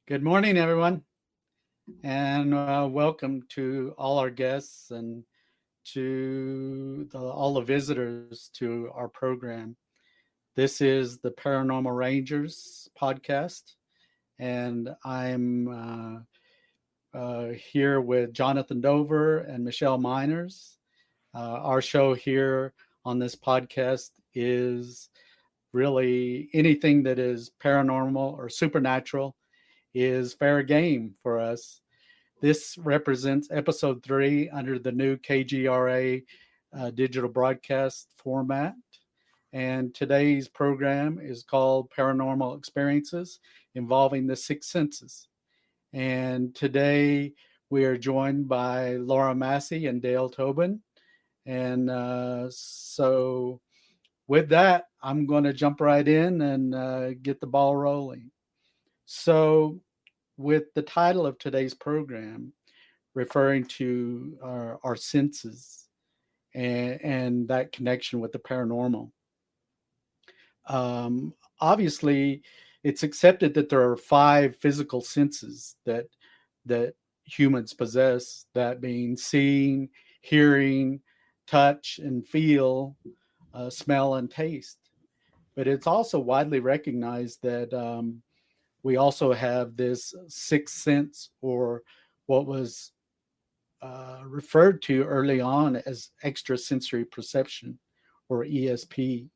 Good morning, everyone, and welcome to all our guests and to all the visitors to our program. This is the Paranormal Rangers podcast, and I'm here with Jonathan Dover and Michelle Miners. Our show here on this podcast is really anything that is paranormal or supernatural is fair game for us. This represents episode 3 under the new KGRA digital broadcast format. And today's program is called Paranormal Experiences Involving the Six Senses. And today we are joined by Laura Massey and Dale Tobin. And so with that, I'm going to jump right in and get the ball rolling. So with the title of today's program referring to our senses and that connection with the paranormal. Obviously, it's accepted that there are 5 physical senses that humans possess, that being seeing, hearing, touch and feel, smell and taste. But it's also widely recognized that we also have this sixth sense, or what was referred to early on as extrasensory perception, or ESP.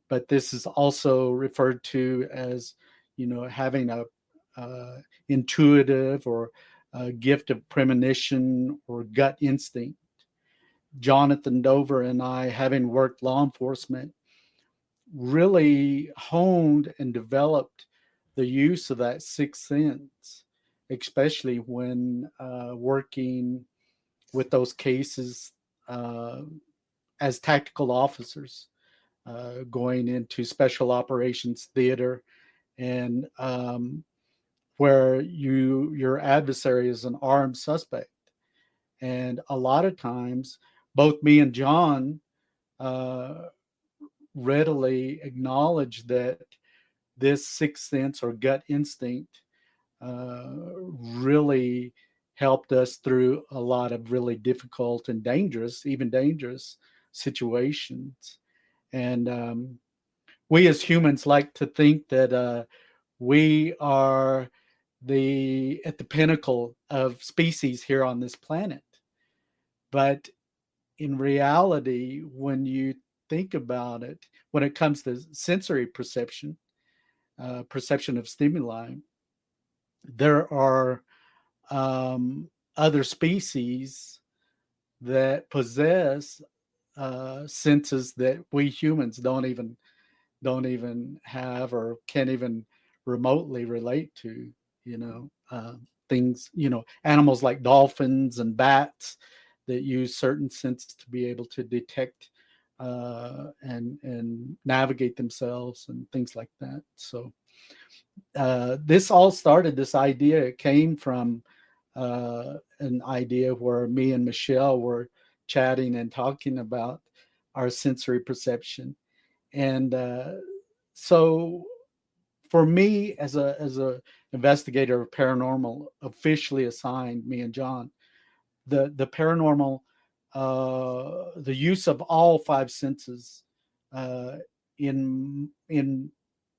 But this is also referred to as, having a intuitive or a gift of premonition or gut instinct. Jonathan Dover and I, having worked law enforcement, really honed and developed the use of that sixth sense, especially when working with those cases as tactical officers, going into special operations theater, and where your adversary is an armed suspect. And a lot of times, both me and John readily acknowledge that this sixth sense or gut instinct really helped us through a lot of really difficult and dangerous, even dangerous situations. And we as humans like to think that we are at the pinnacle of species here on this planet. But in reality, when you think about it, when it comes to sensory perception, perception of stimuli, there are other species that possess senses that we humans don't even have or can't even remotely relate to. Things, animals like dolphins and bats that use certain senses to be able to detect and navigate themselves and things like that. So this idea came from an idea where me and Michelle were chatting and talking about our sensory perception. And so for me, as a investigator of paranormal, officially assigned, me and John, the paranormal, the use of all 5 senses in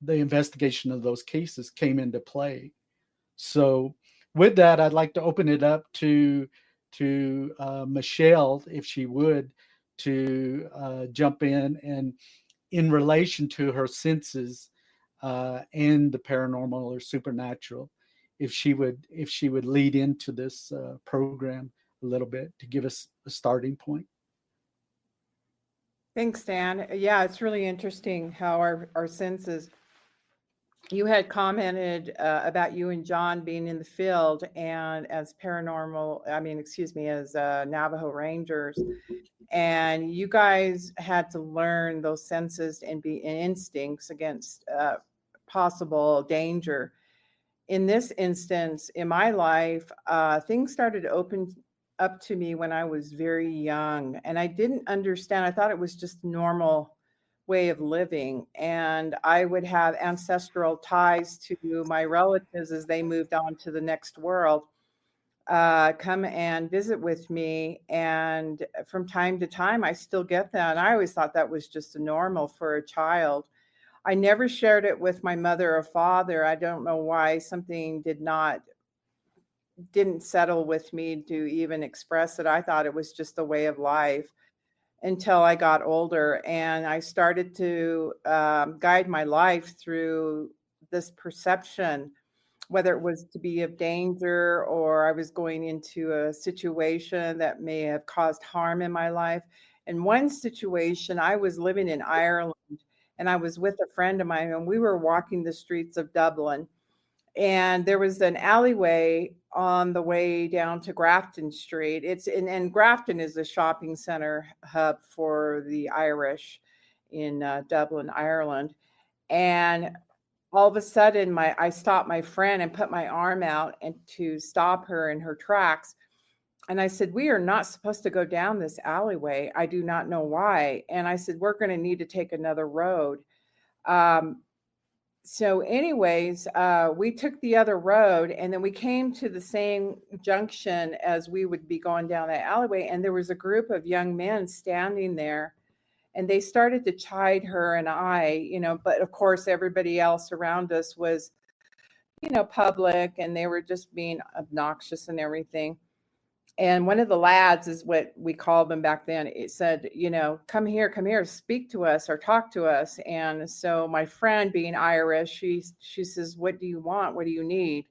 the investigation of those cases came into play. So with that, I'd like to open it up to Michelle, if she would, to jump in in relation to her senses and the paranormal or supernatural, if she would lead into this program a little bit to give us a starting point. Thanks, Dan. Yeah, it's really interesting how our senses. You had commented about you and John being in the field and as as Navajo Rangers, and you guys had to learn those senses and be instincts against possible danger. In this instance, in my life, things started to open up to me when I was very young, and I didn't understand. I thought it was just normal way of living. And I would have ancestral ties to my relatives as they moved on to the next world, come and visit with me. And from time to time, I still get that. And I always thought that was just normal for a child. I never shared it with my mother or father. I don't know why. Something didn't settle with me to even express it. I thought it was just a way of life until I got older, and I started to guide my life through this perception, whether it was to be of danger or I was going into a situation that may have caused harm in my life. In one situation, I was living in Ireland, and I was with a friend of mine, and we were walking the streets of Dublin, and there was an alleyway on the way down to Grafton Street. And Grafton is a shopping center hub for the Irish in Dublin, Ireland. And all of a sudden, I stopped my friend and put my arm out and to stop her in her tracks. And I said, "We are not supposed to go down this alleyway. I do not know why." And I said, "We're going to need to take another road." So anyways, we took the other road, and then we came to the same junction as we would be going down that alleyway. And there was a group of young men standing there, and they started to chide her and I, but of course, everybody else around us was, public, and they were just being obnoxious and everything. And one of the lads, is what we called them back then, it said, "Come here, speak to us or talk to us." And so my friend, being Irish, she says, "What do you want? What do you need?"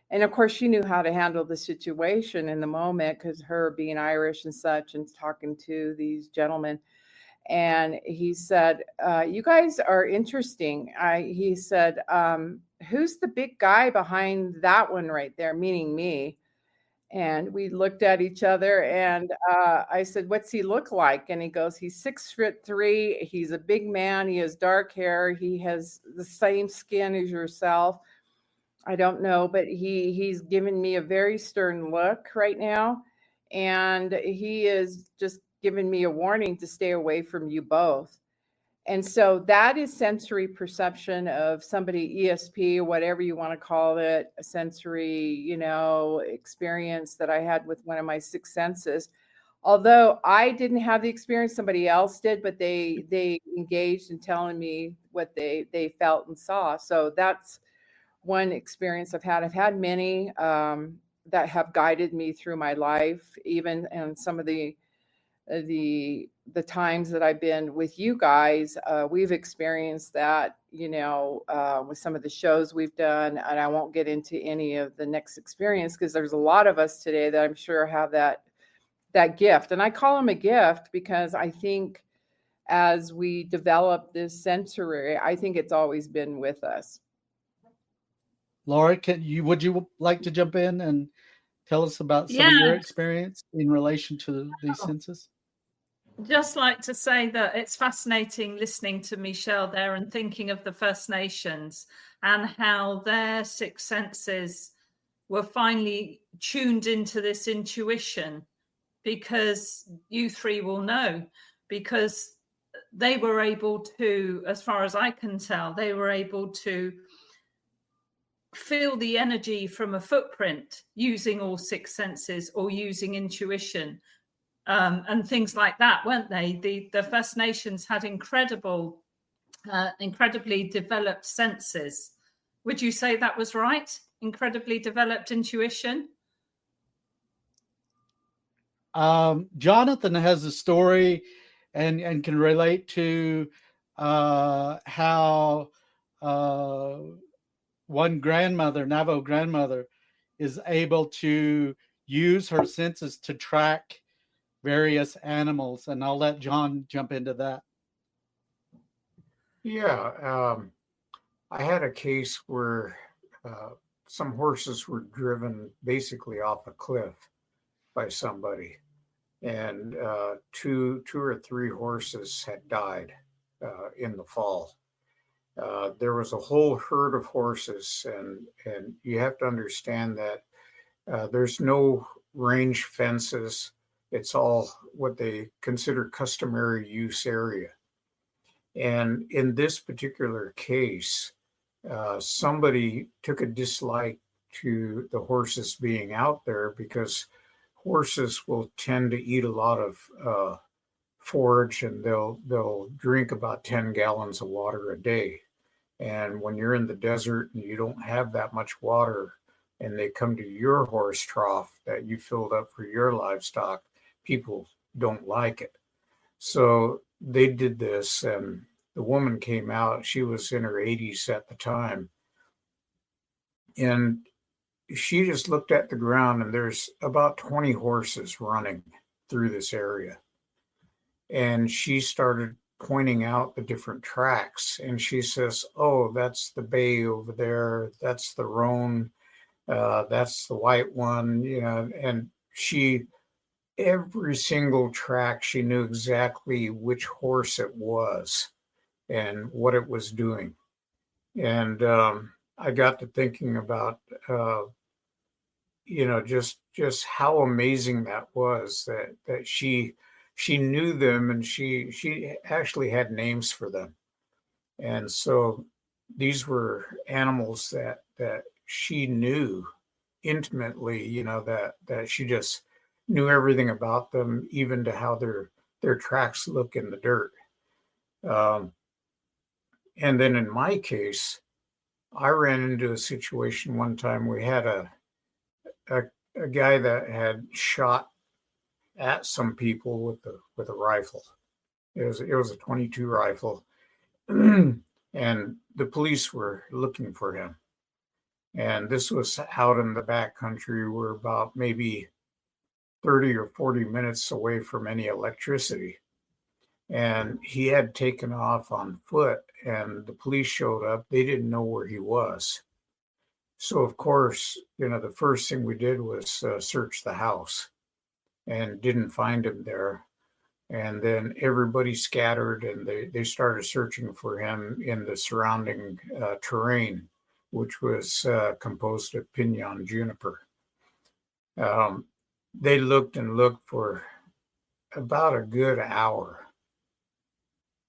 And of course, she knew how to handle the situation in the moment, because her being Irish and such, and talking to these gentlemen. And he said, "You guys are interesting." He said, "Who's the big guy behind that one right there?" Meaning me. And we looked at each other, and I said, "What's he look like?" And he goes, "He's 6'3". He's a big man. He has dark hair. He has the same skin as yourself. I don't know, but he's giving me a very stern look right now. And he is just giving me a warning to stay away from you both. And so that is sensory perception of somebody, ESP, whatever you want to call it, a sensory, experience that I had with one of my six senses. Although I didn't have the experience, somebody else did, but they engaged in telling me what they felt and saw. So that's one experience I've had. I've had many that have guided me through my life, even in some of the times that I've been with you guys. We've experienced that, with some of the shows we've done, and I won't get into any of the next experience, because there's a lot of us today that I'm sure have that gift. And I call them a gift because I think as we develop this sensory, I think it's always been with us. Laura, would you like to jump in and tell us about some of your experience in relation to these senses? Just like to say that it's fascinating listening to Michelle there and thinking of the First Nations and how their six senses were finally tuned into this intuition, because you three will know, because they were able to, as far as I can tell, they were able to feel the energy from a footprint using all six senses or using intuition. And things like that, weren't they? The First Nations had incredibly developed senses. Would you say that was right? Incredibly developed intuition? Jonathan has a story and can relate to how one grandmother, Navajo grandmother, is able to use her senses to track various animals, and I'll let John jump into that. Yeah, I had a case where some horses were driven basically off a cliff by somebody, and two or three horses had died in the fall. There was a whole herd of horses, and you have to understand that there's no range fences. It's all what they consider customary use area. And in this particular case, somebody took a dislike to the horses being out there because horses will tend to eat a lot of forage, and they'll drink about 10 gallons of water a day. And when you're in the desert and you don't have that much water, and they come to your horse trough that you filled up for your livestock, people don't like it. So they did this, and the woman came out. She was in her 80s at the time. And she just looked at the ground, and there's about 20 horses running through this area. And she started pointing out the different tracks. And she says, oh, that's the bay over there. That's the roan. That's the white one, and every single track, she knew exactly which horse it was and what it was doing. And I got to thinking about, just how amazing that was, that she knew them, and she actually had names for them. And so these were animals that she knew intimately, that she just knew everything about them, even to how their tracks look in the dirt. And then in my case, I ran into a situation one time. We had a guy that had shot at some people with a rifle. It was a 22 rifle, and the police were looking for him. And this was out in the back country. We're about maybe 30 or 40 minutes away from any electricity. And he had taken off on foot, and the police showed up. They didn't know where he was. So, of course, the first thing we did was search the house, and didn't find him there. And then everybody scattered, and they started searching for him in the surrounding terrain, which was composed of pinon juniper. They looked and looked for about a good hour.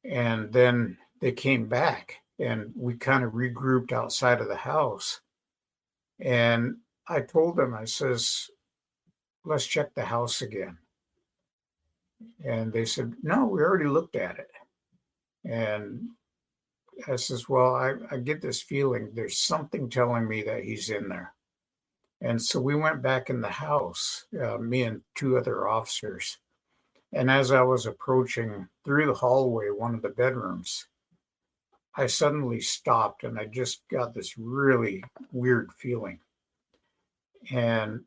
And then they came back, and we kind of regrouped outside of the house. And I told them, I says, let's check the house again. And they said, no, we already looked at it. And I says, well, I get this feeling there's something telling me that he's in there. And so we went back in the house, me and two other officers. And as I was approaching through the hallway, one of the bedrooms, I suddenly stopped, and I just got this really weird feeling. And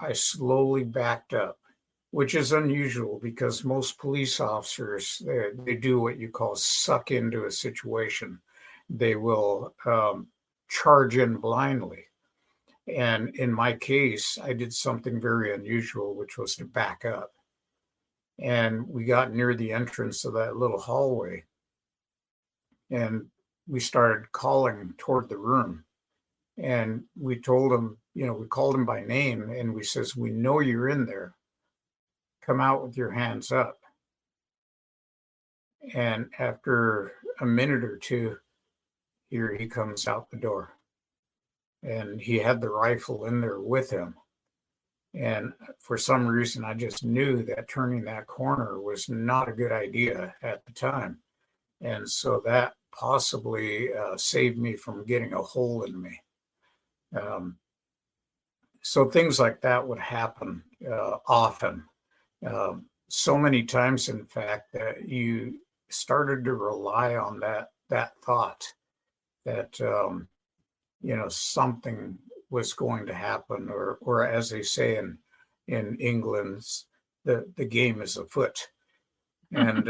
I slowly backed up, which is unusual because most police officers, they do what you call suck into a situation. They will charge in blindly. And in my case, I did something very unusual, which was to back up. And we got near the entrance of that little hallway, and we started calling toward the room. And we told him, we called him by name, and we says, we know you're in there. Come out with your hands up. And after a minute or two, here he comes out the door. And he had the rifle in there with him. And for some reason, I just knew that turning that corner was not a good idea at the time. And so that possibly saved me from getting a hole in me. So things like that would happen often. So many times, in fact, that you started to rely on that thought that, something was going to happen, or as they say in England, the game is afoot. And,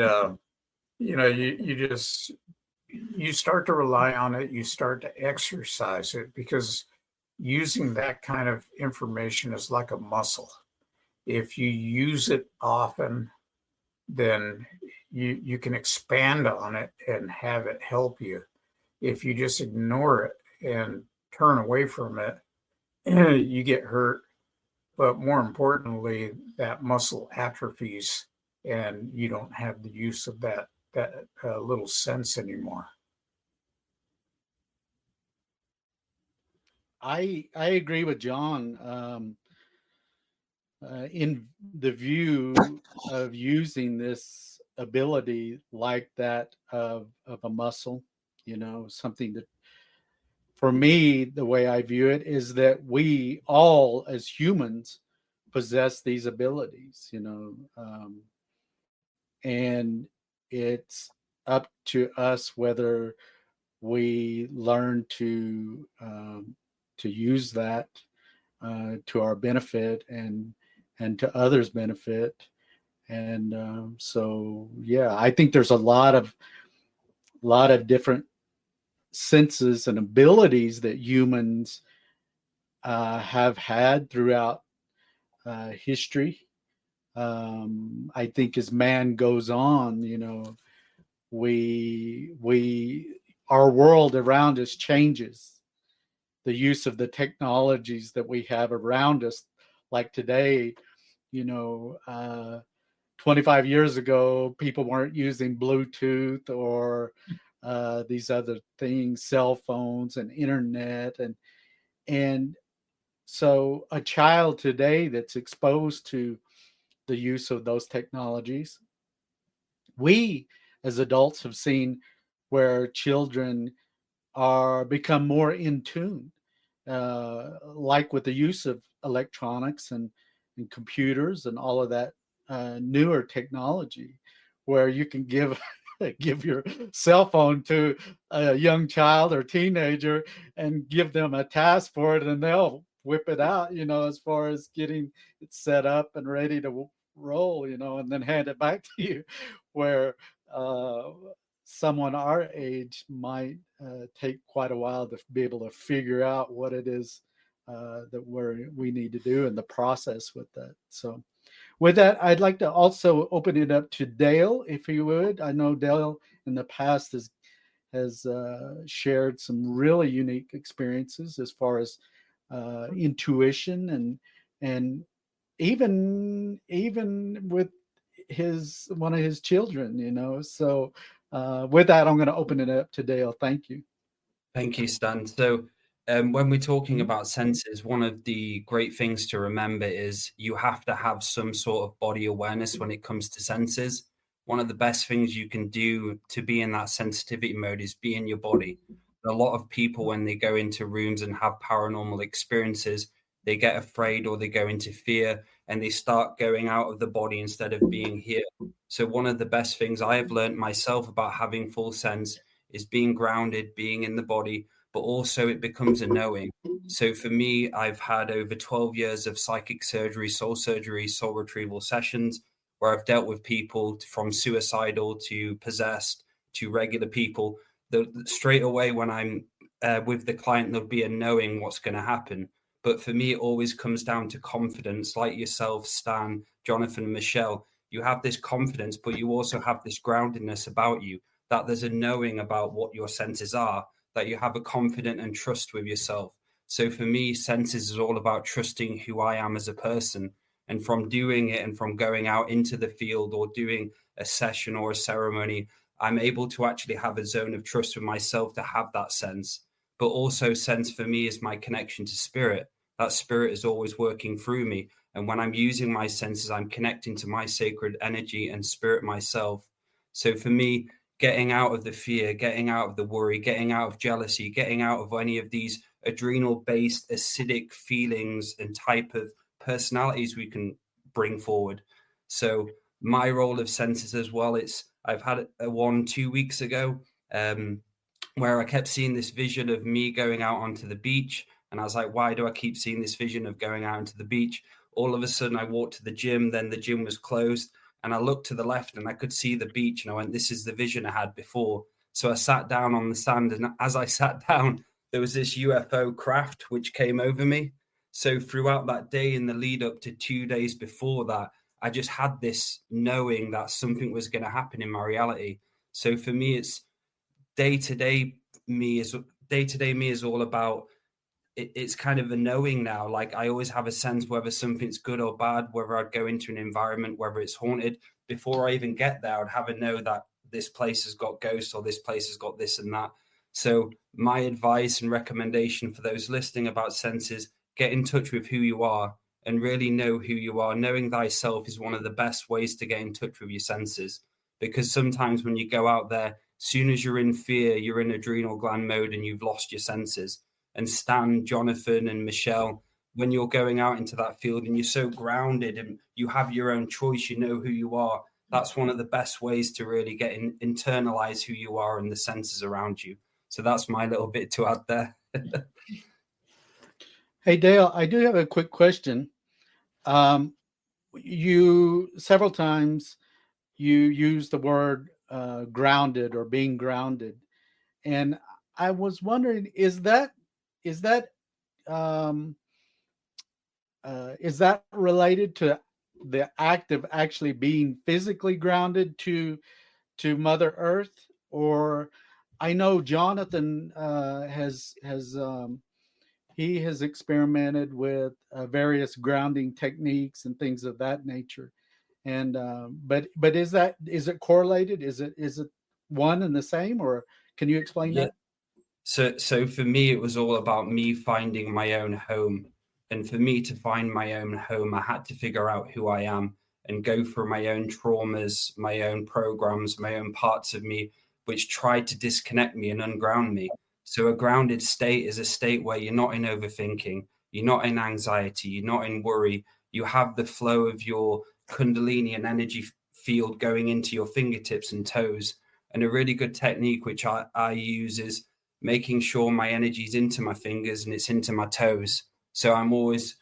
you start to rely on it, you start to exercise it, because using that kind of information is like a muscle. If you use it often, then you can expand on it and have it help you. If you just ignore it and turn away from it, you get hurt. But more importantly, that muscle atrophies, and you don't have the use of that that little sense anymore. I agree with John. In the view of using this ability like that of a muscle, something that, for me, the way I view it is that we all as humans possess these abilities, and it's up to us whether we learn to use that to our benefit and to others' benefit. And so, yeah, I think there's a lot of different senses and abilities that humans have had throughout history. I think as man goes on, our world around us changes. The use of the technologies that we have around us, like today, 25 years ago, people weren't using Bluetooth or these other things, cell phones and internet, and so a child today that's exposed to the use of those technologies, we as adults have seen where children are become more in tune, like with the use of electronics and computers and all of that newer technology, where you can give give your cell phone to a young child or teenager and give them a task for it, and they'll whip it out, as far as getting it set up and ready to roll, and then hand it back to you, where uh, someone our age might take quite a while to be able to figure out what it is that we need to do in the process with that. So with that, I'd like to also open it up to Dale, if you would. I know Dale in the past has shared some really unique experiences as far as intuition and even with one of his children. So with that, I'm going to open it up to Dale. Thank you. Thank you, Stan. So when we're talking about senses, one of the great things to remember is you have to have some sort of body awareness when it comes to senses. One of the best things you can do to be in that sensitivity mode is be in your body. A lot of people, when they go into rooms and have paranormal experiences, they get afraid or they go into fear and they start going out of the body instead of being here. So one of the best things I have learned myself about having full sense is being grounded, being in the body, but also it becomes a knowing. So for me, I've had over 12 years of psychic surgery, soul retrieval sessions where I've dealt with people from suicidal to possessed to regular people. Straight away when I'm with the client, there'll be a knowing what's going to happen. But for me, it always comes down to confidence, like yourself, Stan, Jonathan, Michelle. You have this confidence, but you also have this groundedness about you, that there's a knowing about what your senses are, that you have a confidence and trust with yourself. So for me, senses is all about trusting who I am as a person. And from doing it and from going out into the field or doing a session or a ceremony, I'm able to actually have a zone of trust with myself to have that sense. But also sense for me is my connection to spirit. That spirit is always working through me. And when I'm using my senses, I'm connecting to my sacred energy and spirit myself. So for me, getting out of the fear, getting out of the worry, getting out of jealousy, getting out of any of these adrenal-based acidic feelings and type of personalities we can bring forward. So my role of senses as well, I've had a one 2 weeks ago where I kept seeing this vision of me going out onto the beach. And I was like, why do I keep seeing this vision of going out into the beach? All of a sudden I walked to the gym, then the gym was closed. And I looked to the left and I could see the beach. And I went, this is the vision I had before. So I sat down on the sand. And as I sat down, there was this UFO craft which came over me. So throughout that day and the lead up to 2 days before that, I just had this knowing that something was going to happen in my reality. So for me, it's day-to-day me is all about it's kind of a knowing now. Like I always have a sense whether something's good or bad, whether I'd go into an environment, whether it's haunted. Before I even get there, I'd have a know that this place has got ghosts or this place has got this and that. So my advice and recommendation for those listening about senses, get in touch with who you are and really know who you are. Knowing thyself is one of the best ways to get in touch with your senses, because sometimes when you go out there, soon as you're in fear, you're in adrenal gland mode and you've lost your senses. And Stan, Jonathan and Michelle, when you're going out into that field and you're so grounded and you have your own choice, you know who you are, that's one of the best ways to really get internalize who you are and the senses around you. So that's my little bit to add there. Hey, Dale, I do have a quick question. You several times you use the word grounded or being grounded, and I was wondering, is that related to the act of actually being physically grounded to Mother Earth? Or I know Jonathan has he has experimented with various grounding techniques and things of that nature. And but is it correlated? Is it one and the same, or can you explain that? So for me, it was all about me finding my own home. And for me to find my own home, I had to figure out who I am and go through my own traumas, my own programs, my own parts of me, which tried to disconnect me and unground me. So a grounded state is a state where you're not in overthinking, you're not in anxiety, you're not in worry. You have the flow of your Kundalini and energy field going into your fingertips and toes. And a really good technique, which I use, is making sure my energy is into my fingers and it's into my toes. So I'm always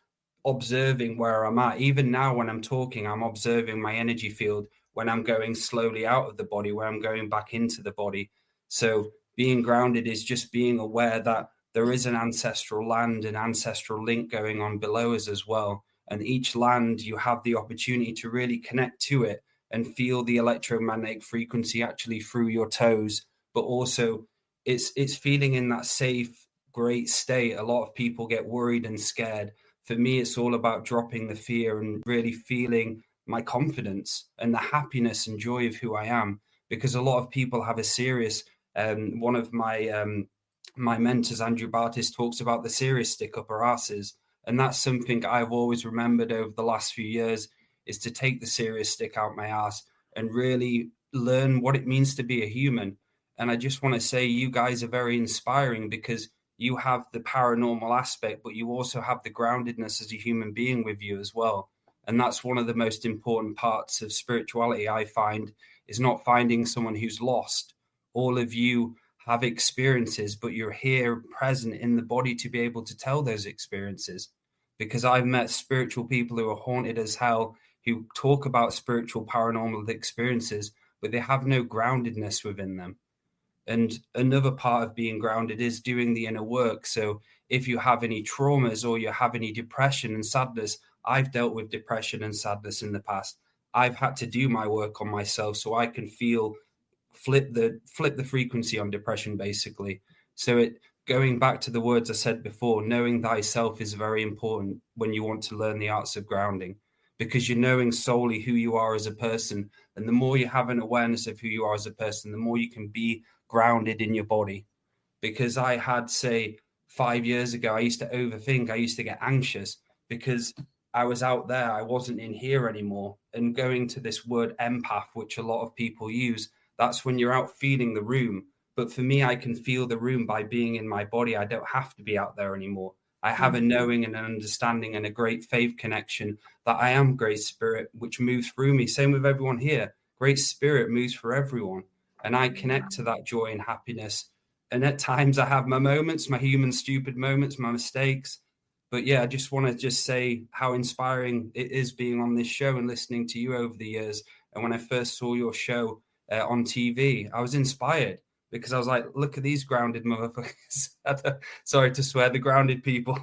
observing where I'm at. Even now when I'm talking, I'm observing my energy field when I'm going slowly out of the body, where I'm going back into the body. So being grounded is just being aware that there is an ancestral land and ancestral link going on below us as well. And each land, you have the opportunity to really connect to it and feel the electromagnetic frequency actually through your toes, but also it's feeling in that safe, great state. A lot of people get worried and scared. For me, it's all about dropping the fear and really feeling my confidence and the happiness and joy of who I am. Because a lot of people have a serious, one of my mentors, Andrew Bartis, talks about the serious stick up our asses. And that's something I've always remembered over the last few years, is to take the serious stick out my ass and really learn what it means to be a human. And I just want to say you guys are very inspiring, because you have the paranormal aspect, but you also have the groundedness as a human being with you as well. And that's one of the most important parts of spirituality, I find, is not finding someone who's lost. All of you have experiences, but you're here present in the body to be able to tell those experiences. Because I've met spiritual people who are haunted as hell, who talk about spiritual paranormal experiences, but they have no groundedness within them. And another part of being grounded is doing the inner work. So if you have any traumas or you have any depression and sadness, I've dealt with depression and sadness in the past. I've had to do my work on myself so I can feel, flip the frequency on depression, basically. So going back to the words I said before, knowing thyself is very important when you want to learn the arts of grounding, because you're knowing solely who you are as a person. And the more you have an awareness of who you are as a person, the more you can be grounded in your body. Because I had, say, 5 years ago, I used to overthink, I used to get anxious because I was out there, I wasn't in here anymore. And going to this word empath, which a lot of people use, that's when you're out feeling the room. But for me, I can feel the room by being in my body. I don't have to be out there anymore. I have a knowing and an understanding and a great faith connection that I am great spirit, which moves through me. Same with everyone here. Great spirit moves for everyone. And I connect to that joy and happiness. And at times I have my moments, my human stupid moments, my mistakes. But yeah, I just want to just say how inspiring it is being on this show and listening to you over the years. And when I first saw your show on TV, I was inspired, because I was like, look at these grounded motherfuckers. Sorry to swear, the grounded people,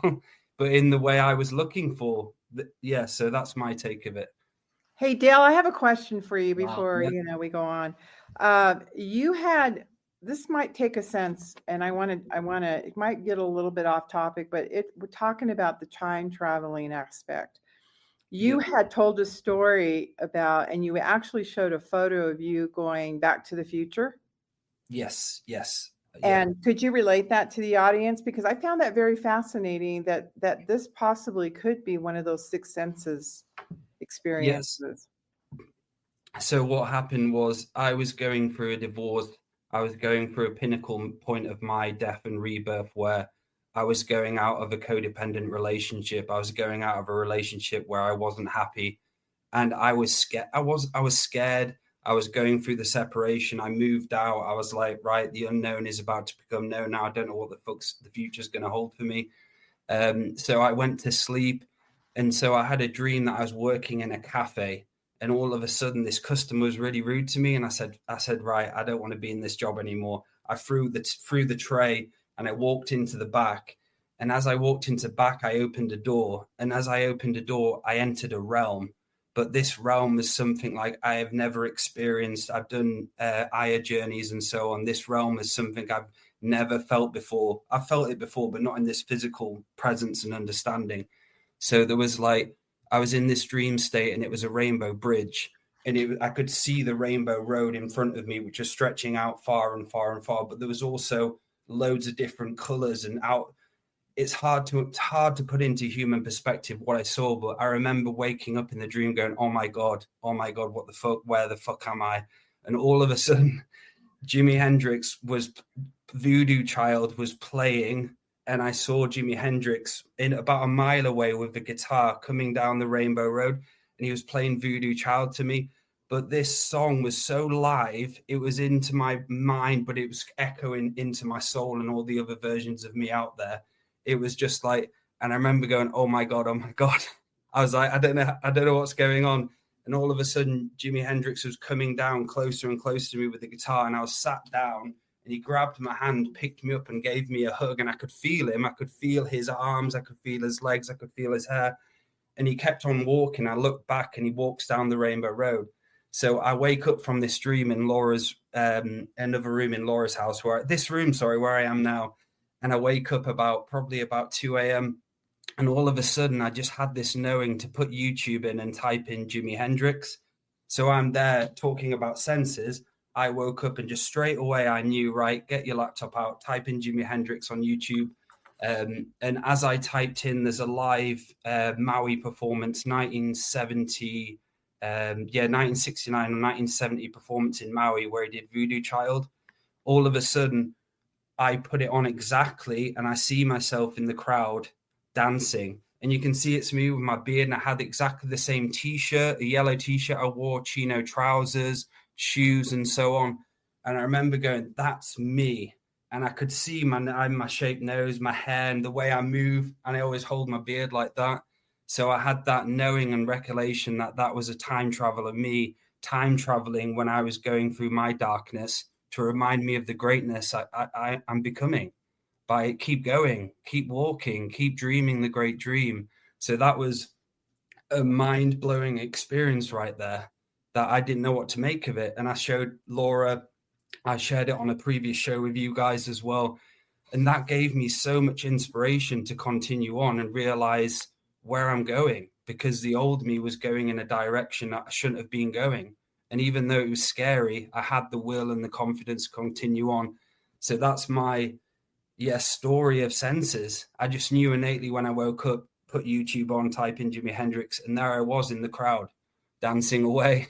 but in the way I was looking for. Yeah, so that's my take of it. Hey, Dale, I have a question for you before Yeah. we go on. You had, this might take a sense, and I want to. It might get a little bit off topic, but we're talking about the time traveling aspect. You had told a story about, and you actually showed a photo of you going back to the future. Yes. And could you relate that to the audience? Because I found that very fascinating that this possibly could be one of those sixth senses experiences. So what happened was I was going through a divorce. I was going through a pinnacle point of my death and rebirth where I was going out of a codependent relationship. I was going out of a relationship where I wasn't happy, and I was scared. I was scared. I was going through the separation. I moved out. I was like, right, the unknown is about to become known now. I don't know what the future's going to hold for me. So I went to sleep, and so I had a dream that I was working in a cafe, and all of a sudden this customer was really rude to me, and I said, right, I don't want to be in this job anymore. I threw the tray and I walked into the back. And as I walked into back, I opened a door. And as I opened a door, I entered a realm. But this realm was something like I have never experienced. I've done Aya journeys and so on. This realm is something I've never felt before. I've felt it before, but not in this physical presence and understanding. So there was like, I was in this dream state, and it was a rainbow bridge. And I could see the rainbow road in front of me, which was stretching out far and far and far. But there was also loads of different colors and out. It's hard to put into human perspective what I saw, but I remember waking up in the dream going, oh my God, what the fuck, where the fuck am I? And all of a sudden, Jimi Hendrix Voodoo Child was playing, and I saw Jimi Hendrix in about a mile away with the guitar coming down the Rainbow Road, and he was playing Voodoo Child to me. But this song was so live, it was into my mind, but it was echoing into my soul and all the other versions of me out there. It was just like, and I remember going, oh my God. I was like, I don't know what's going on. And all of a sudden, Jimi Hendrix was coming down closer and closer to me with the guitar. And I was sat down, and he grabbed my hand, picked me up and gave me a hug. And I could feel him. I could feel his arms. I could feel his legs. I could feel his hair. And he kept on walking. I looked back, and he walks down the Rainbow Road. So I wake up from this dream in Laura's, another room in Laura's house, where I am now. And I wake up probably about 2 a.m. And all of a sudden, I just had this knowing to put YouTube in and type in Jimi Hendrix. So I'm there talking about senses. I woke up and just straight away I knew, right, get your laptop out, type in Jimi Hendrix on YouTube. And as I typed in, there's a live Maui performance, 1969 or 1970 performance in Maui where he did Voodoo Child. All of a sudden, I put it on exactly, and I see myself in the crowd dancing. And you can see it's me with my beard, and I had exactly the same T-shirt, a yellow T-shirt. I wore chino trousers, shoes, and so on. And I remember going, that's me. And I could see my shaped nose, my hair, and the way I move. And I always hold my beard like that. So I had that knowing and recollection that was a time travel of me, time traveling when I was going through my darkness, to remind me of the greatness I'm becoming by keep going, keep walking, keep dreaming the great dream. So that was a mind-blowing experience right there that I didn't know what to make of it. And I showed Laura, I shared it on a previous show with you guys as well. And that gave me so much inspiration to continue on and realize where I'm going, because the old me was going in a direction that I shouldn't have been going. And even though it was scary, I had the will and the confidence to continue on. So that's my story of senses. I just knew innately when I woke up, put YouTube on, type in Jimi Hendrix, and there I was in the crowd dancing away.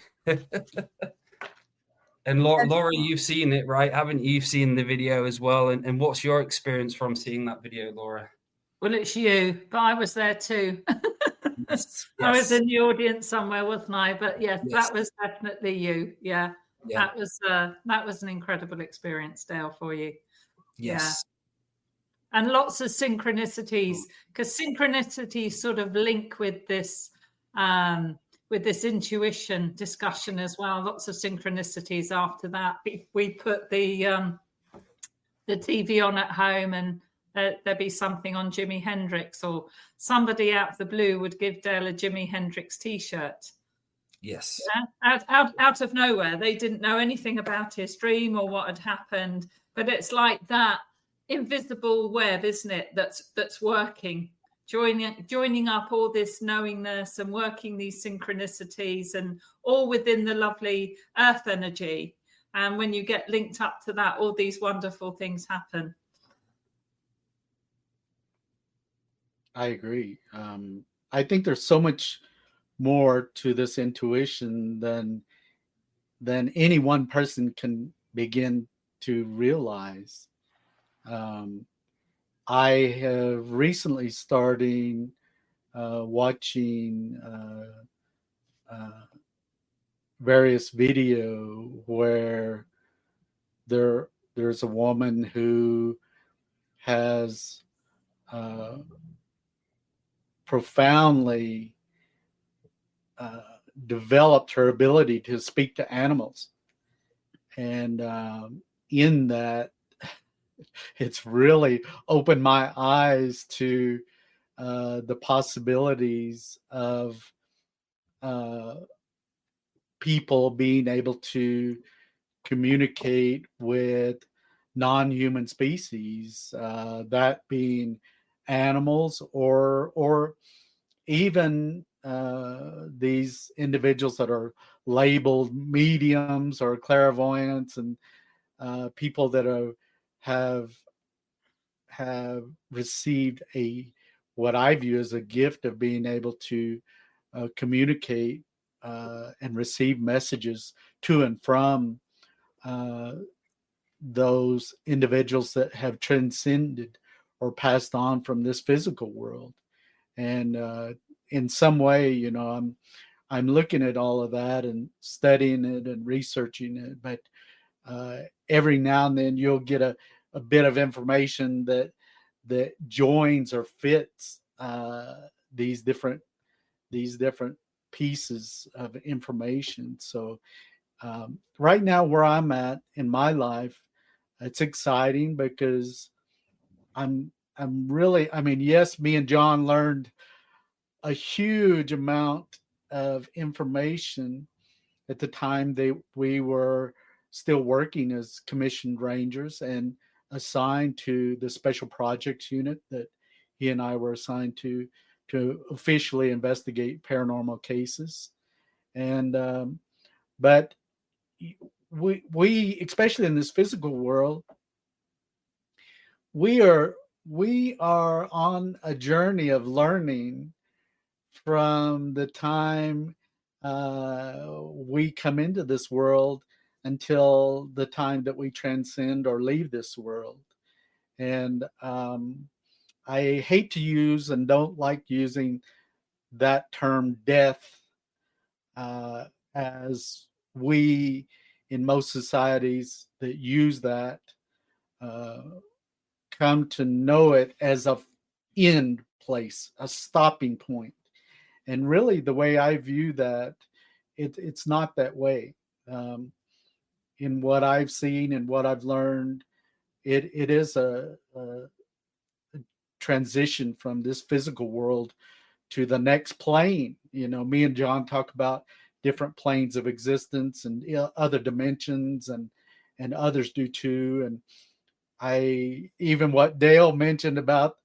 And Laura, you've seen it, right? Haven't you? You've seen the video as well. And what's your experience from seeing that video, Laura? Well, it's you, but I was there too. Yes. I was in the audience somewhere, wasn't I? But yes, that was definitely you. Yeah. That was an incredible experience, Dale, for you. Yes. Yeah. And lots of synchronicities, because synchronicities sort of link with this intuition discussion as well. Lots of synchronicities after that. We put the TV on at home, and there'd be something on Jimi Hendrix, or somebody out of the blue would give Dale a Jimi Hendrix T-shirt. Yes. Yeah? Out of nowhere. They didn't know anything about his dream or what had happened, but it's like that invisible web, isn't it? That's working. joining up all this knowingness and working these synchronicities, and all within the lovely earth energy. And when you get linked up to that, all these wonderful things happen. I agree. I think there's so much more to this intuition than any one person can begin to realize. I have recently started watching various video where there's a woman who has profoundly developed her ability to speak to animals, and in that, it's really opened my eyes to the possibilities of people being able to communicate with non-human species, that being animals or even these individuals that are labeled mediums or clairvoyants, and people that have received what I view as a gift of being able to communicate and receive messages to and from those individuals that have transcended or passed on from this physical world. And in some way, I'm looking at all of that and studying it and researching it, but every now and then you'll get a bit of information that joins or fits these different pieces of information. So right now, where I'm at in my life, it's exciting because I'm really, yes, me and John learned a huge amount of information at the time we were still working as commissioned rangers and assigned to the special projects unit that he and I were assigned to officially investigate paranormal cases. And but we especially in this physical world, we are on a journey of learning from the time we come into this world until the time that we transcend or leave this world. And I hate to use and don't like using that term death, as we in most societies that use that come to know it as a end place, a stopping point. And really, the way I view that, it's not that way. In what I've seen and what I've learned, it is a transition from this physical world to the next plane. Me and John talk about different planes of existence and other dimensions, and others do too. And I even what Dale mentioned about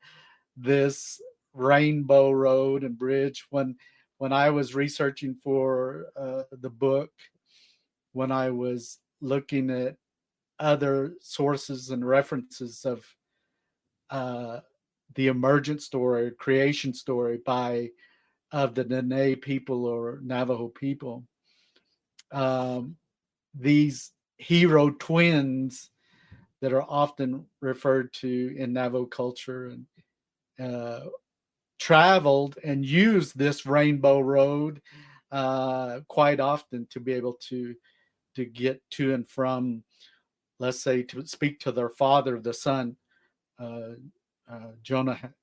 this rainbow road and bridge, when I was researching for the book, when I was looking at other sources and references of the emergent story, creation story of the Nene people or Navajo people, these hero twins that are often referred to in Navajo culture, and traveled and used this rainbow road quite often to be able to get to and from, let's say, to speak to their father, the son, Jonah.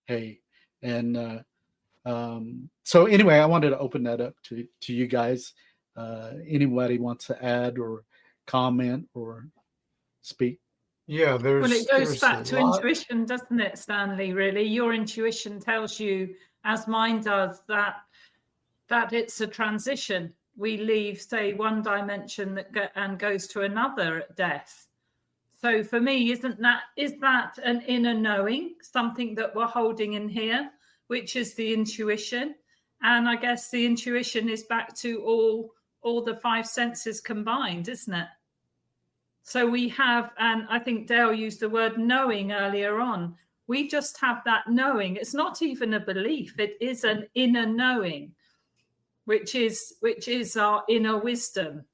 Hey, and so anyway, I wanted to open that up to you guys. Anybody wants to add or comment or speak? Yeah, Well, it goes back to lot. intuition, doesn't it, Stanley? Really, your intuition tells you, as mine does, that it's a transition. We leave, say, one dimension and goes to another at death. So for me, is that an inner knowing, something that we're holding in here, which is the intuition? And I guess the intuition is back to all the five senses combined, isn't it? So we have, and I think Dale used the word knowing earlier on. We just have that knowing. It's not even a belief. It is an inner knowing, which is our inner wisdom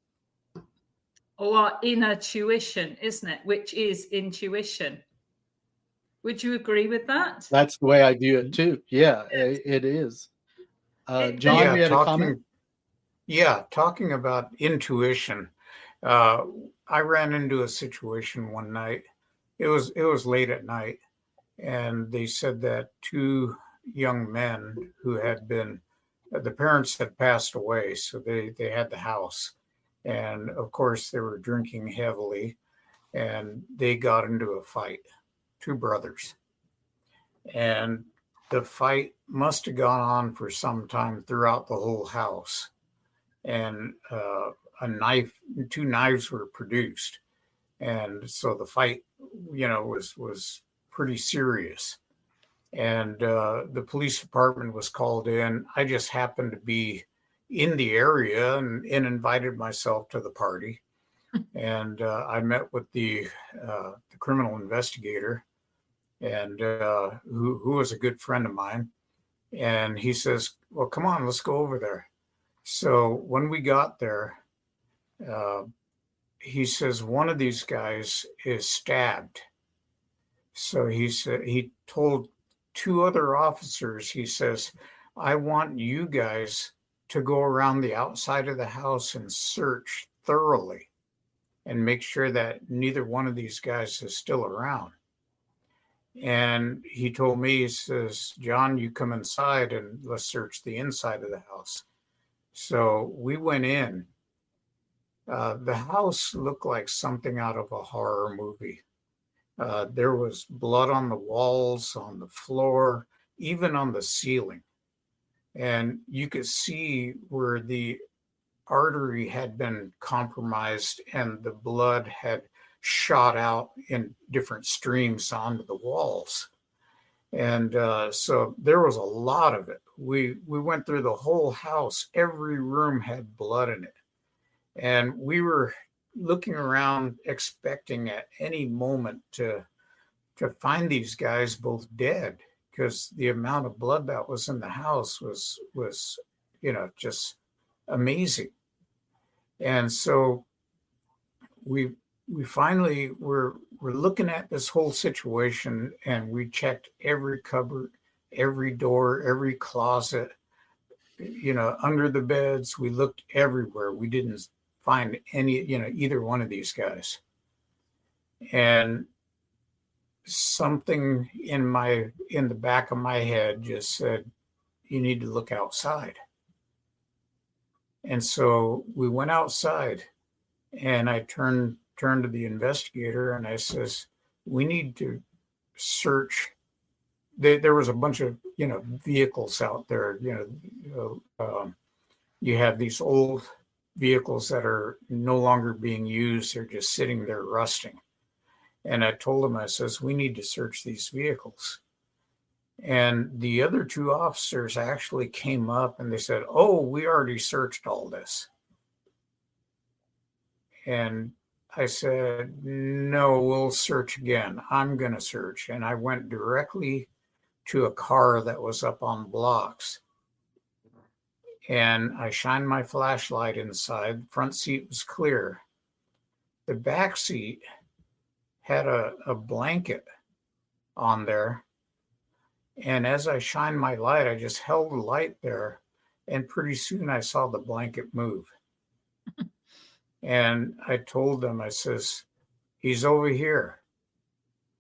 or our inner tuition, isn't it? Which is intuition. Would you agree with that? That's the way I view it too. Yeah, it is. John, Yeah, you had a comment? Talking about intuition. I ran into a situation one night. It was late at night, and they said that two young men who had been, the parents had passed away, so they had the house, and of course they were drinking heavily, and they got into a fight, two brothers, and the fight must have gone on for some time throughout the whole house, and two knives were produced, and so the fight, was pretty serious, and the police department was called in. I just happened to be in the area and invited myself to the party, and I met with the criminal investigator, and who was a good friend of mine, and he says, "Well, come on, let's go over there." So when we got there, he says one of these guys is stabbed. So he told two other officers, he says, "I want you guys to go around the outside of the house and search thoroughly and make sure that neither one of these guys is still around." And he told me, he says, "John, you come inside and let's search the inside of the house." So we went in. The house looked like something out of a horror movie. There was blood on the walls, on the floor, even on the ceiling. And you could see where the artery had been compromised and the blood had shot out in different streams onto the walls. And so there was a lot of it. We went through the whole house. Every room had blood in it. And we were looking around expecting at any moment to find these guys both dead, because the amount of blood that was in the house was just amazing. And so we finally were looking at this whole situation, and we checked every cupboard, every door, every closet, under the beds. We looked everywhere. We didn't find any, either one of these guys. And something in the back of my head just said, "You need to look outside." And so we went outside, and I turned to the investigator and I says, "We need to search." There was a bunch of, vehicles out there. You have these old vehicles that are no longer being used. They're just sitting there rusting. And I told him, I says, "We need to search these vehicles." And the other two officers actually came up and they said, "Oh, we already searched all this." And I said, "No, we'll search again. I'm going to search." And I went directly to a car that was up on blocks. And I shined my flashlight inside. The front seat was clear. The back seat had a blanket on there. And as I shined my light, I just held the light there. And pretty soon I saw the blanket move. And I told them, I says, "He's over here."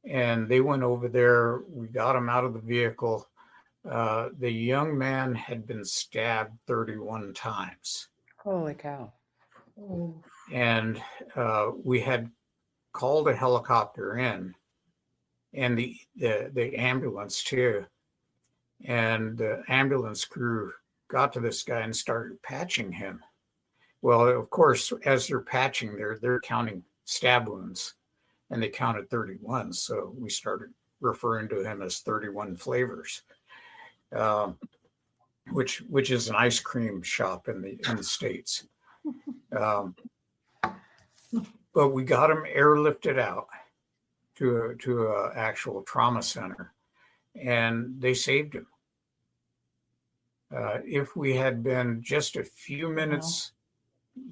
And they went over there. We got him out of the vehicle. The young man had been stabbed 31 times. Holy cow. Oh. And we had called a helicopter in, and the ambulance too. And the ambulance crew got to this guy and started patching him. Well, of course, as they're patching, they're counting stab wounds. and they counted 31. So we started referring to him as 31 Flavors, which is an ice cream shop in the States. But we got him airlifted out to a actual trauma center, and they saved him. If we had been just a few minutes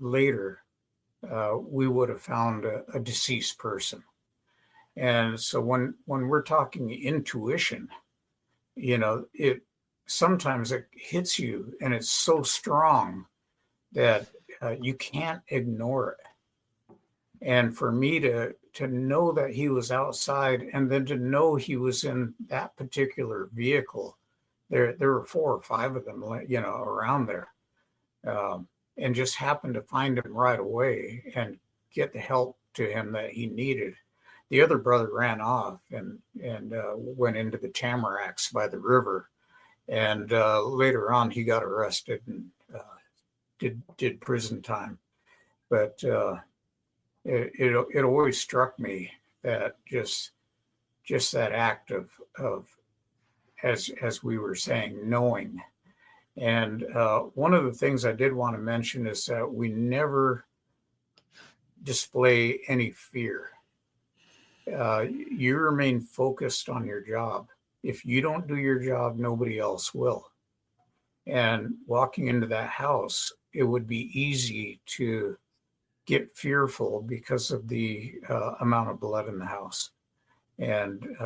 later, we would have found a deceased person. And so when we're talking intuition, it sometimes it hits you, and it's so strong that you can't ignore it. And for me to know that he was outside, and then to know he was in that particular vehicle, there were 4 or 5 of them, around there, and just happened to find him right away and get the help to him that he needed. The other brother ran off and went into the tamaracks by the river, and later on he got arrested and did prison time. But it always struck me that just that act of as we were saying, knowing. And one of the things I did want to mention is that we never display any fear. You remain focused on your job. If you don't do your job, nobody else will. And walking into that house, it would be easy to get fearful because of the amount of blood in the house. And,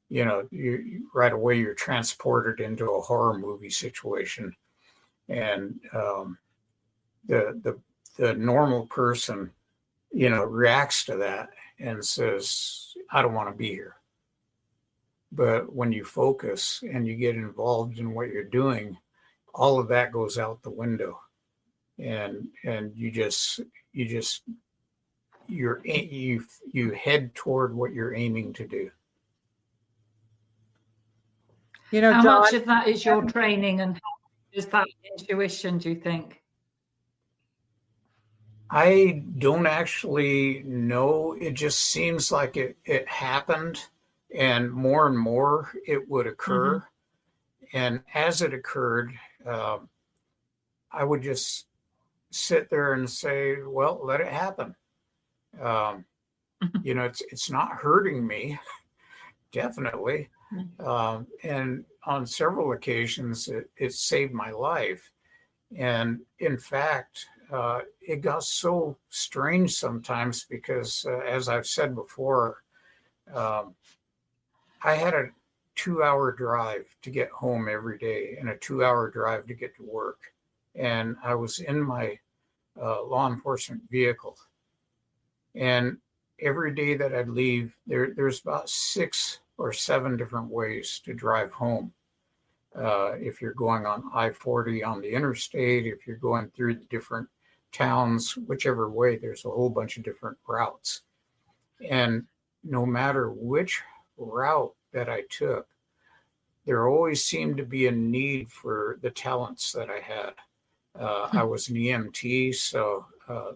you right away, you're transported into a horror movie situation. And the normal person, reacts to that and says, I don't want to be here. But when you focus and you get involved in what you're doing, all of that goes out the window. And you head toward what you're aiming to do. How John, much of that is your training, and how much is that intuition, do you think? I don't actually know. It just seems like it happened, and more it would occur. Mm-hmm. And as it occurred, I would just sit there and say, well, let it happen. It's not hurting me, definitely. And on several occasions, it saved my life. And in fact, it got so strange sometimes because, as I've said before, I had a 2-hour drive to get home every day and a 2-hour drive to get to work. And I was in my law enforcement vehicle. And every day that I'd leave, there's about 6 or 7 different ways to drive home. If you're going on I-40 on the interstate, if you're going through the different towns, whichever way, there's a whole bunch of different routes. And no matter which route that I took, there always seemed to be a need for the talents that I had. I was an EMT, so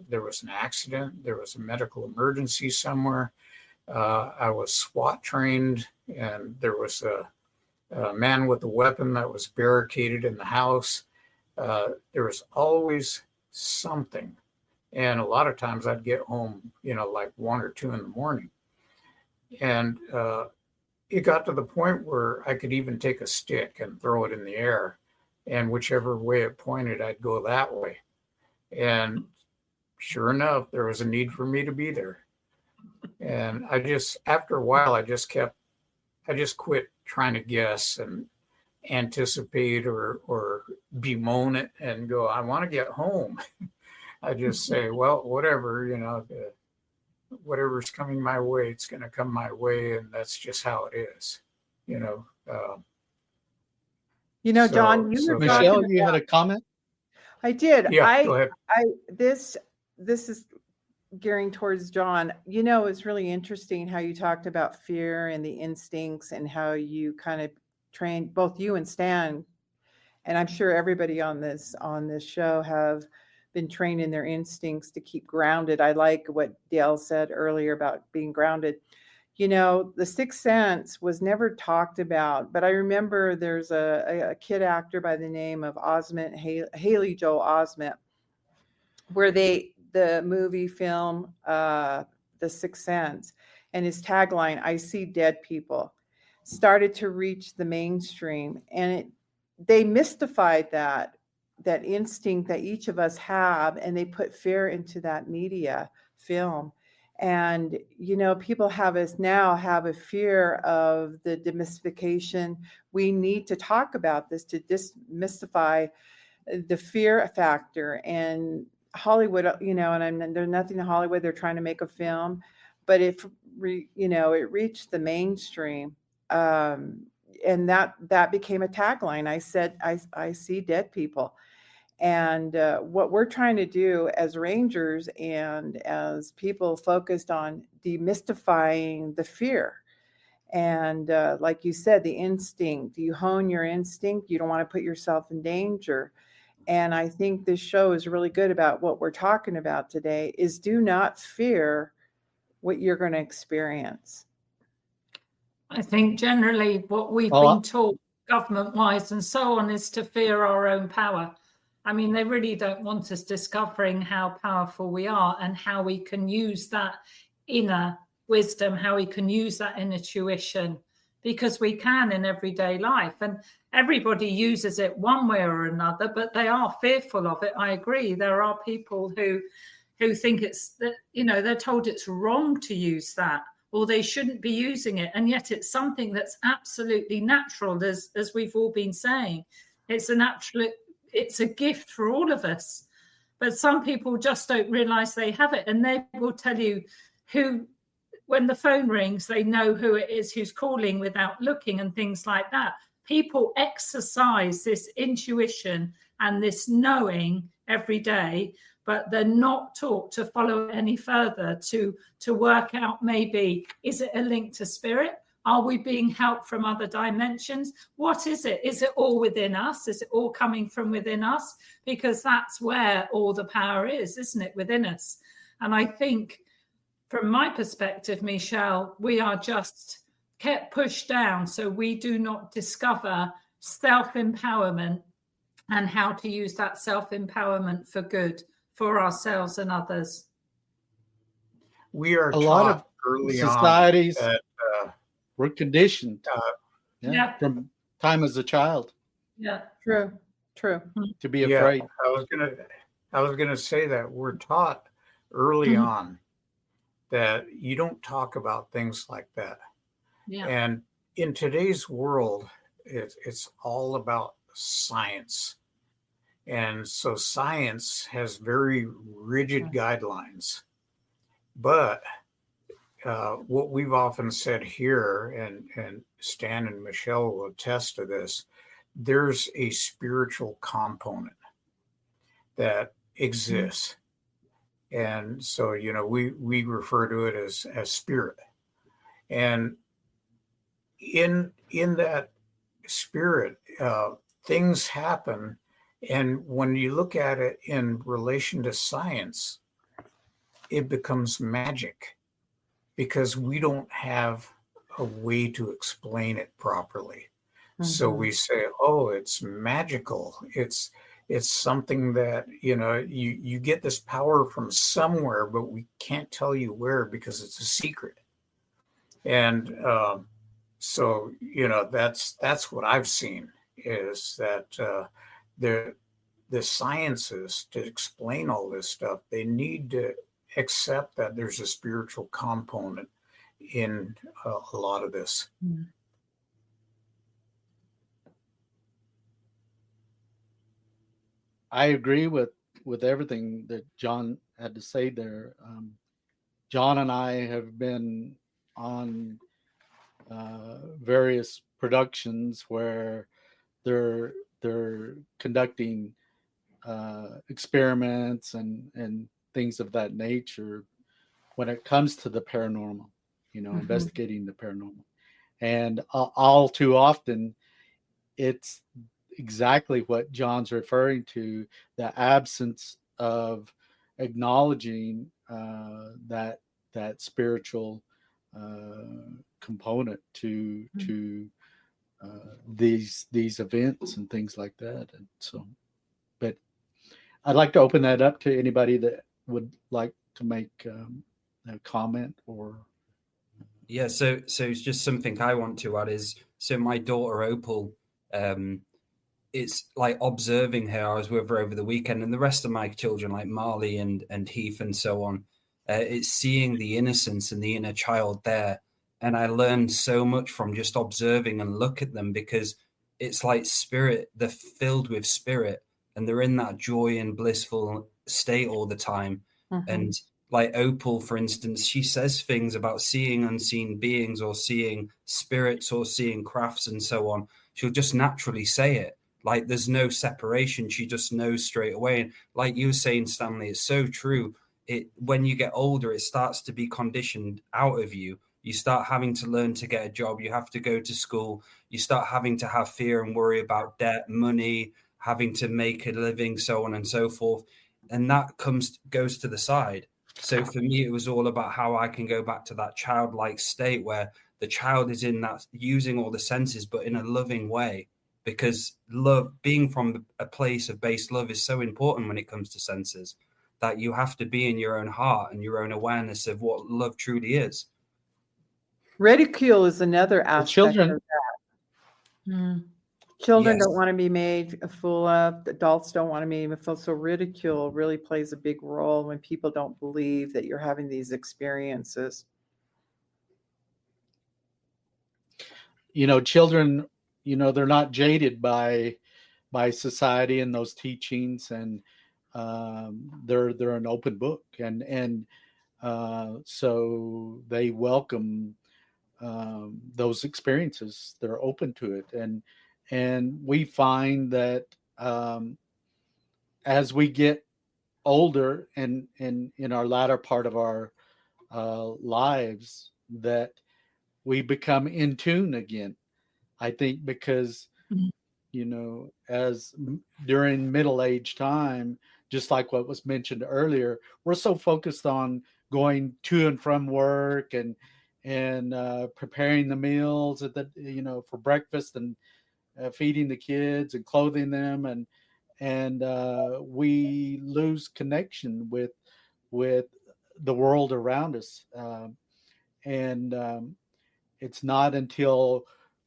there was an accident, there was a medical emergency somewhere. I was SWAT trained, and there was a man with a weapon that was barricaded in the house. There was always something. And a lot of times I'd get home, like 1 or 2 in the morning. And it got to the point where I could even take a stick and throw it in the air. And whichever way it pointed, I'd go that way. And sure enough, there was a need for me to be there. And after a while, I just quit trying to guess and anticipate or bemoan it and go, I want to get home. I just say, well, whatever, whatever's coming my way, it's going to come my way. And that's just how it is, John, Michelle, you had a comment? I did. Yeah, go ahead. This is gearing towards John. It's really interesting how you talked about fear and the instincts and how you kind of trained both you and Stan. And I'm sure everybody on this show have been trained in their instincts to keep grounded. I like what Dale said earlier about being grounded. You know, the sixth sense was never talked about, but I remember there's a kid actor by the name of Haley Joel Osment, where the movie film, The Sixth Sense, and his tagline, "I see dead people," started to reach the mainstream, and they mystified that instinct that each of us have, and they put fear into that media film. And, you know, people have a fear of the demystification. We need to talk about this to demystify the fear factor. And Hollywood, you know, and there's nothing in Hollywood, they're trying to make a film, but it reached the mainstream. And that became a tagline. I said, I see dead people. And what we're trying to do as rangers and as people focused on demystifying the fear. And like you said, the instinct, you hone your instinct. You don't want to put yourself in danger. And I think this show is really good about what we're talking about today is do not fear what you're going to experience. I think generally what we've been taught government-wise and so on is to fear our own power. I mean, they really don't want us discovering how powerful we are and how we can use that inner wisdom, how we can use that inner tuition, because we can in everyday life. And everybody uses it one way or another, but they are fearful of it. I agree. There are people who think it's, you know, they're told it's wrong to use that, or they shouldn't be using it. And yet it's something that's absolutely natural, as we've all been saying. It's a gift for all of us. But some people just don't realize they have it. And they will tell you when the phone rings, they know who it is who's calling without looking and things like that. People exercise this intuition and this knowing every day, but they're not taught to follow it any further, to work out maybe, is it a link to spirit? Are we being helped from other dimensions? What is it? Is it all within us? Is it all coming from within us? Because that's where all the power is, isn't it? Within us. And I think from my perspective, Michelle, we are just kept pushed down so we do not discover self-empowerment and how to use that self-empowerment for good for ourselves and others. We are a lot of early societies on that, we're conditioned Yeah. from time as a child Yeah, True. to be afraid. I was gonna say that we're taught early on that you don't talk about things like that. yeah, And in today's world, it's all about science. And so science has very rigid guidelines. But what we've often said here, and Stan and Michelle will attest to this, there's a spiritual component that exists. And so, you know, we refer to it as spirit. And in that spirit, things happen. And when you look at it in relation to science, it becomes magic because we don't have a way to explain it properly. So we say, oh, it's magical. It's something that, you know, you get this power from somewhere, but we can't tell you where because it's a secret. And so, you know, that's what I've seen is that the sciences to explain all this stuff, they need to accept that there's a spiritual component in a lot of this. I agree with everything that John had to say there. John and I have been on various productions where they're conducting experiments and things of that nature when it comes to the paranormal, you know, investigating the paranormal. And all too often, it's exactly what John's referring to, the absence of acknowledging that spiritual component to these events and things like that. And so, but I'd like to open that up to anybody that would like to make a comment or. Yeah, so it's just something I want to add is, so my daughter Opal, it's like observing her. I was with her over the weekend, and the rest of my children, like Marley and Heath and so on, it's seeing the innocence and the inner child there. And I learned so much from just observing and look at them, because it's like spirit, they're filled with spirit, and they're in that joy and blissful state all the time. Mm-hmm. And like Opal, for instance, she says things about seeing unseen beings or seeing spirits or seeing crafts and so on. She'll just naturally say it. Like there's no separation. She just knows straight away. And like you were saying, Stanley, it's so true. When you get older, it starts to be conditioned out of you. You start having to learn to get a job. You have to go to school. You start having to have fear and worry about debt, money, having to make a living, so on and so forth. And that goes to the side. So for me, it was all about how I can go back to that childlike state where the child is in that, using all the senses, but in a loving way, because love, being from a place of base love, is so important when it comes to senses, that you have to be in your own heart and your own awareness of what love truly is. Ridicule is another aspect children, of that. Children Yes. don't want to be made a fool of. Adults don't want to be made a fool. So ridicule really plays a big role when people don't believe that you're having these experiences. Children, they're not jaded by society and those teachings, and they're an open book, and so they welcome those experiences. They're open to it, and we find that as we get older and in our latter part of our lives, that we become in tune again. I think because as during middle age time, just like what was mentioned earlier, we're so focused on going to and from work and preparing the meals at the for breakfast and feeding the kids and clothing them, and we lose connection with the world around us, and it's not until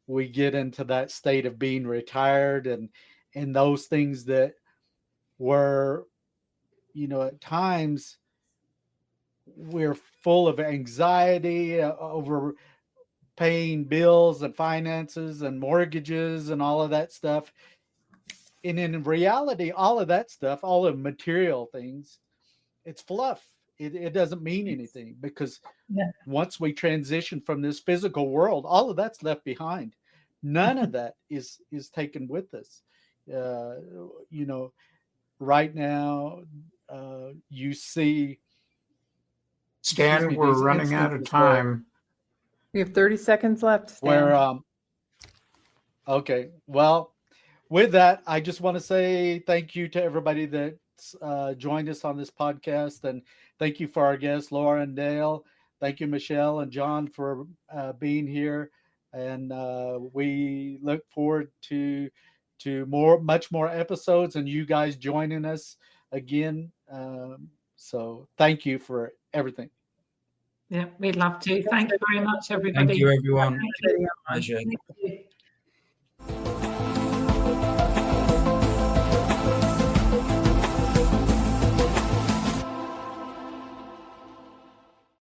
we get into that state of being retired and those things that were, at times we're full of anxiety over paying bills and finances and mortgages and all of that stuff. And in reality, all of that stuff, all of material things, it's fluff. It doesn't mean anything, because once we transition from this physical world, all of that's left behind. None of that is taken with us. Right now, you see. Stan, we're running out of time. We have 30 seconds left, Stan. Where, okay. Well, with that, I just want to say thank you to everybody that's joined us on this podcast, and thank you for our guests, Laura and Dale. Thank you, Michelle and John, for being here, and we look forward to much more episodes and you guys joining us again. So thank you for everything. Yeah, we'd love to. Thank you very much, everybody. Thank you, everyone. Thank you. Pleasure. Thank you.